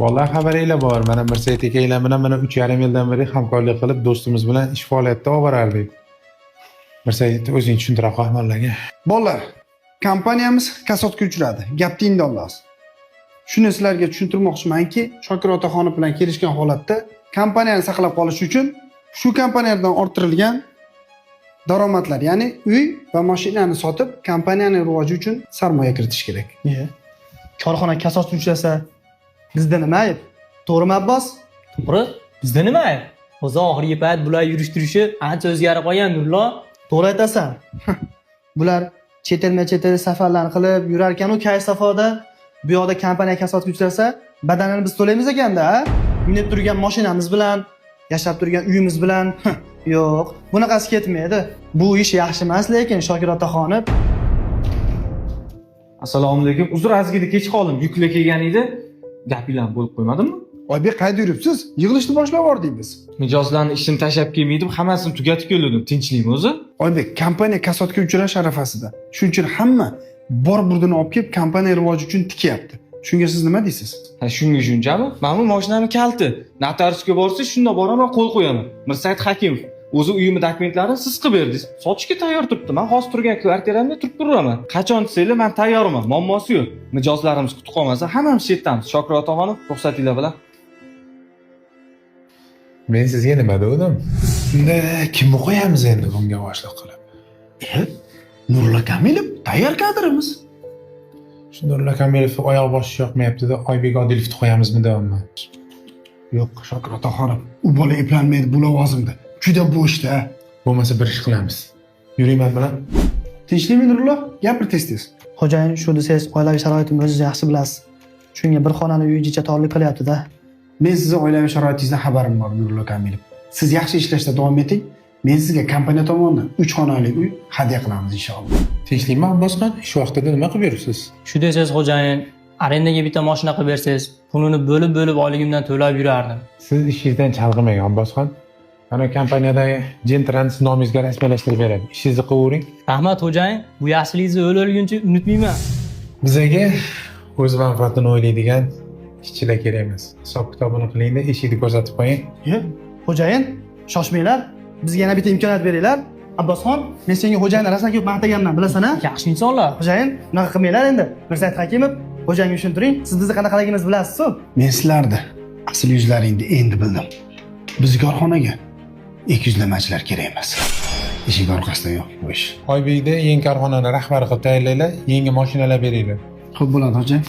Vallahi xabaringlar bor. Mana Mirsaid akanglar bilan mana 3,5 yildan beri hamkorlik qilib, do'stimiz bilan ish faoliyatida olib borardik. Mirsaid o'zing tushuntira qol mollaga. Bolalar, kompaniyamiz kasodga uchradi. Gap tengda olasiz. Shuni sizlarga tushuntirmoqchimanki, Shokir otaxon bilan kelishgan holatda kompaniyani saqlab qolish uchun shu kompaniyadan orttirilgan daromadlar, ya'ni uy va mashinani sotib, kompaniyaning rivoji uchun sarmoya kiritish kerak. Korxona kasodga uchrasa, bizda nima ayb? To'g'rimi Abbos? To'g'ri, bizda nima ayb? O'zi oxirgi payt bular yurish-turishi ancha o'zgarib qolgan Nurlo. To'g'ri aytasan. Bular chet el safarlarni qilib yurar ekan u kayf safoda. Bu yoqda kompaniya kasodga uchrasa, badanini biz to'laymiz ekanda, ha? Minib turgan mashinamiz bilan, yashab turgan uyimiz bilan. Yo'q, bunaqasi ketmaydi. Bu ish yaxshi emas, lekin Shokir otaxonib. Assalomu alaykum. Uzr, ozgina kech qoldim. Yukla kelgan edi. Gapinglar bo'lib qo'ymadimmi? Oybek, qayerda yuribsiz? Yig'ilishni boshlab yubordik biz. Mijozlarni ishini tashlab kelmaydim, hammasini tugatib keldim. Tinchlikmi o'zi? Oybek, kompaniya kasodga uchrash arafasida. Shuning uchun hamma bor burdini olib kelib kompaniya rivoji uchun tikyapti. Shunga siz nima deysiz? Ha, shunga shunchami? Mana bu mashinamning kalti. Notariusga borsa, shunda boraman, qo'l qo'yaman. Mirsaid Hakimov o'zi uyimni dokumentlarini siz qilib berdingiz. Sotishga tayyor turibdi. Men hozir turgan kvartiramda turib turaman. Qachon desanglar, men tayyorman. Muammosi yo'q. Mijozlarimiz kutib qolmasa, hammamiz chetdamiz. Shokir otaxonov, ruxsatinglar bilan. Men sizga nima dedim? Unda kimni qo'yamiz endi bunga boshliq qilib? Nurullo Kamilov tayyor kadrimiz. Shu Nurullo Kamilovni oyoq boshi yoqmayapti-da, Oybek Odilovni qo'yamizmi deyapman. Yo'q, Shokir otaxonov, u bola eplanmaydi bu lavozimda. Juda bo'shda. Bo'lmasa bir ish qilamiz. Yuriyman bilan. Tinchlikmi Nurullo? Gapir tez-tez. Xo'jayin, shu desangiz, oilaviy sharoitimni o'zingiz yaxshi bilasiz. Shunga bir xonali uy ichicha torlik qilyapti-da. Men sizning oilaviy sharoitingizdan xabarim bor, Nurullo Kamilov. Siz yaxshi ishlashda davom eting. Men sizga kompaniya tomonidan 3 xonali uy hadya qilamiz inshaalloh. Tinchlikmi Abbosxon? Ish vaqtida nima qilib yuribsiz? Shu desangiz xo'jayin, arendaga bitta mashina qilib bersangiz, pulini bo'lib oyligimdan to'lab yurardim. Siz ishingizdan chalg'imang Abbosxon. Mana kompaniyadagi jentrani nomingizga rasmiylashtirib beradi. Ishingizni qilavering. Rahmat xo'jayin, bu yaxshiligingizni o'lguncha unutmayman. Bizga o'z manfaatini o'ylaydigan ishchilar kerak emas. Hisob kitobini qilingda, eshikni ko'rsatib qo'ying. Xo'jayin, shoshmanglar. Bizga yana bitta imkoniyat beringlar. Abbosxon, men senga xo'jayinni rasman ko'p maqtaganman, bilasan-a? Yaxshi insonlar. Xo'jayin, bunaqa qilmanglar endi. Mirsaid Hakimov, xo'jayinga tushuntiring. Siz bizni qanaqaligimizni bilasiz-ku. Men sizlarni asl yuzlaringni endi bildim. Bizga korxonaga ekizlamachilar kerak emas. Eshik orqasida yo'q bu ish. Oybekda yangi korxonani rahbari qilib tayinlaylar, yangi mashinalar beringlar. Xo'p bo'ladi, xo'jayin.